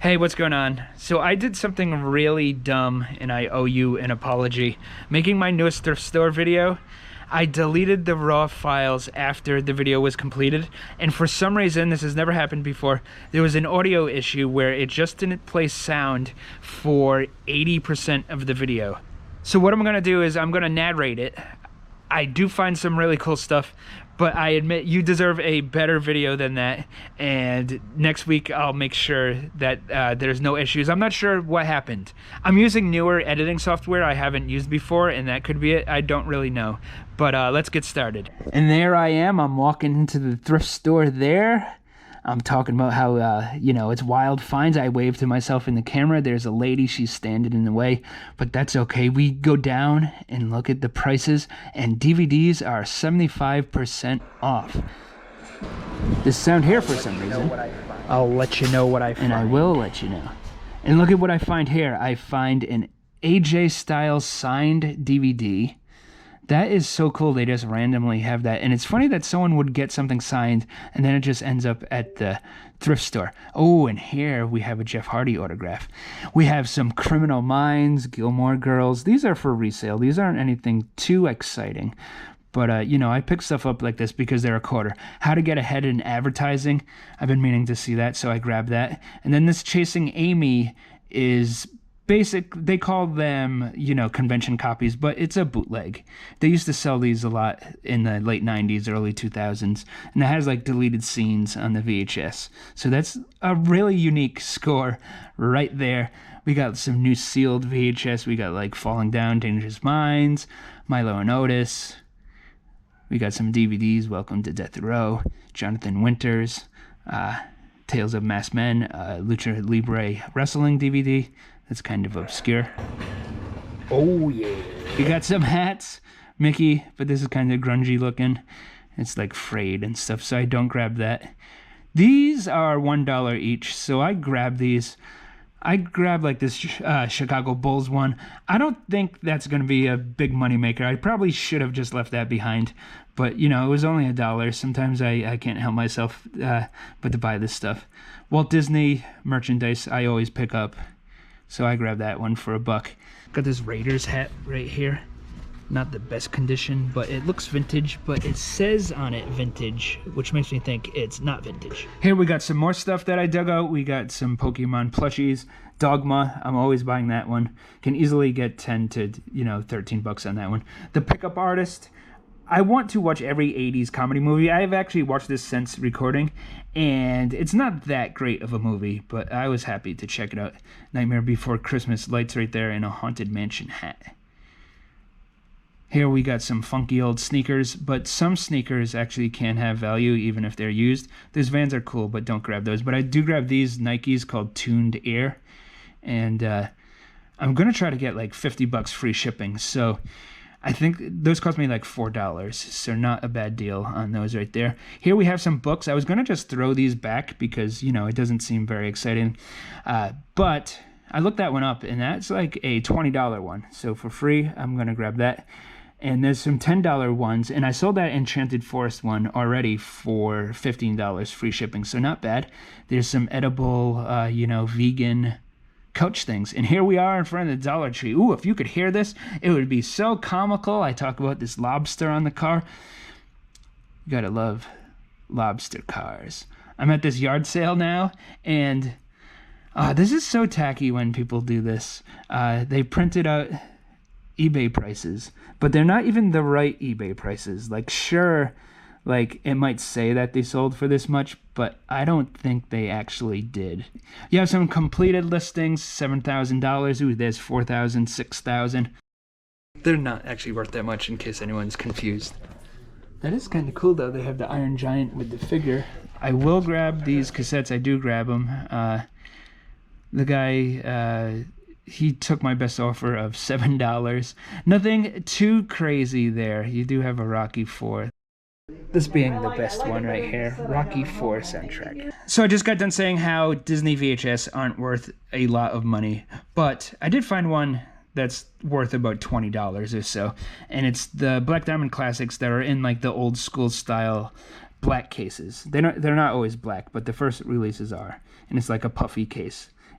Hey, what's going on? So I did something really dumb and I owe you an apology. Making my newest thrift store video, I deleted the raw files after the video was completed, and for some reason, this has never happened before, there was an audio issue where it just didn't play sound for 80% of the video. So what I'm gonna do is I'm gonna narrate it. I do find some really cool stuff, but I admit you deserve a better video than that, and next week I'll make sure that there's no issues. I'm not sure what happened. I'm using newer editing software I haven't used before, and that could be it. I don't really know, but let's get started. And there I am. I'm walking into the thrift store there. I'm talking about how, you know, it's wild finds. I wave to myself in the camera. There's a lady. She's standing in the way, but that's okay. We go down and look at the prices, and DVDs are 75% off. This sound here for some reason. I'll let you know what I find. And I will let you know. And look at what I find here. I find an AJ Styles signed DVD. That is so cool. They just randomly have that. And it's funny that someone would get something signed and then it just ends up at the thrift store. Oh, and here we have a Jeff Hardy autograph. We have some Criminal Minds, Gilmore Girls. These are for resale. These aren't anything too exciting. But, you know, I pick stuff up like this because they're a quarter. How to Get Ahead in Advertising. I've been meaning to see that, so I grabbed that. And then this Chasing Amy is basic. They call them, you know, convention copies, but it's a bootleg. They used to sell these a lot in the late 90s, early 2000s, and it has like deleted scenes on the VHS. So that's a really unique score right there. We got some new sealed VHS. We got like Falling Down, Dangerous Minds, Milo and Otis. We got some DVDs, Welcome to Death Row, Jonathan Winters, Tales of Masked Men, Lucha Libre Wrestling DVD. That's kind of obscure. Oh yeah. We got some hats, Mickey, but this is kind of grungy looking. It's like frayed and stuff, so I don't grab that. These are $1 each, so I grab these. I grabbed like this Chicago Bulls one. I don't think that's going to be a big money maker. I probably should have just left that behind. But, you know, it was only $1. Sometimes I can't help myself but to buy this stuff. Walt Disney merchandise I always pick up. So I grabbed that one for $1. Got this Raiders hat right here. Not the best condition, but it looks vintage, but it says on it vintage, which makes me think it's not vintage. Here we got some more stuff that I dug out. We got some Pokemon plushies. Dogma, I'm always buying that one. Can easily get 10 to, you know, 13 bucks on that one. The Pickup Artist. I want to watch every 80s comedy movie. I have actually watched this since recording, and it's not that great of a movie, but I was happy to check it out. Nightmare Before Christmas, lights right there, and a Haunted Mansion hat. Here we got some funky old sneakers, but some sneakers actually can have value even if they're used. Those Vans are cool, but don't grab those. But I do grab these Nikes called Tuned Air, and I'm going to try to get like 50 bucks free shipping, so I think those cost me like $4, so not a bad deal on those right there. Here we have some books. I was going to just throw these back because, you know, it doesn't seem very exciting. But I looked that one up, and that's like a $20 one. So for free, I'm going to grab that. And there's some $10 ones, and I sold that Enchanted Forest one already for $15 free shipping, so not bad. There's some edible, you know, vegan couch things, and here we are in front of the Dollar Tree. Ooh, if you could hear this, it would be so comical. I talk about this lobster on the car. You gotta love lobster cars. I'm at this yard sale now, and this is so tacky when people do this. They printed out eBay prices, but they're not even the right eBay prices. Like, sure, like it might say that they sold for this much, but I don't think they actually did. You have some completed listings, $7,000. Ooh, there's $4,000, $6,000. They're not actually worth that much, in case anyone's confused. That is kind of cool, though. They have the Iron Giant with the figure. I will grab these cassettes. I do grab them. The guy, he took my best offer of $7. Nothing too crazy there. You do have a Rocky IV. This being the best one right here, Rocky IV soundtrack. So I just got done saying how Disney VHS aren't worth a lot of money, but I did find one that's worth about $20 or so, and it's the Black Diamond Classics that are in like the old school style black cases. They're not always black, but the first releases are, and it's like a puffy case.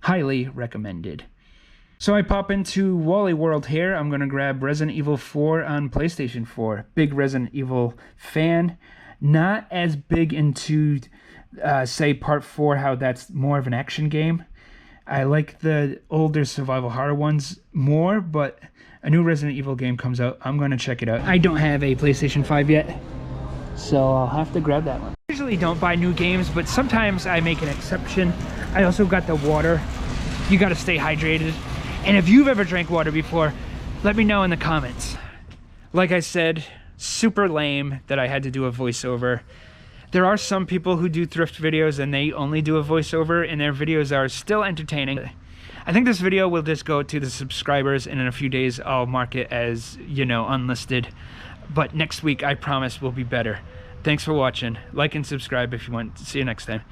Highly recommended. So I pop into Wally World here. I'm gonna grab Resident Evil 4 on PlayStation 4. Big Resident Evil fan. Not as big into, say, Part 4, how that's more of an action game. I like the older survival horror ones more, but a new Resident Evil game comes out. I'm gonna check it out. I don't have a PlayStation 5 yet, so I'll have to grab that one. I usually don't buy new games, but sometimes I make an exception. I also got the water. You gotta stay hydrated. And if you've ever drank water before, let me know in the comments. Like I said, super lame that I had to do a voiceover. There are some people who do thrift videos and they only do a voiceover, and their videos are still entertaining. I think this video will just go to the subscribers, and in a few days I'll mark it as, you know, unlisted. But next week I promise will be better. Thanks for watching. Like and subscribe if you want. See you next time.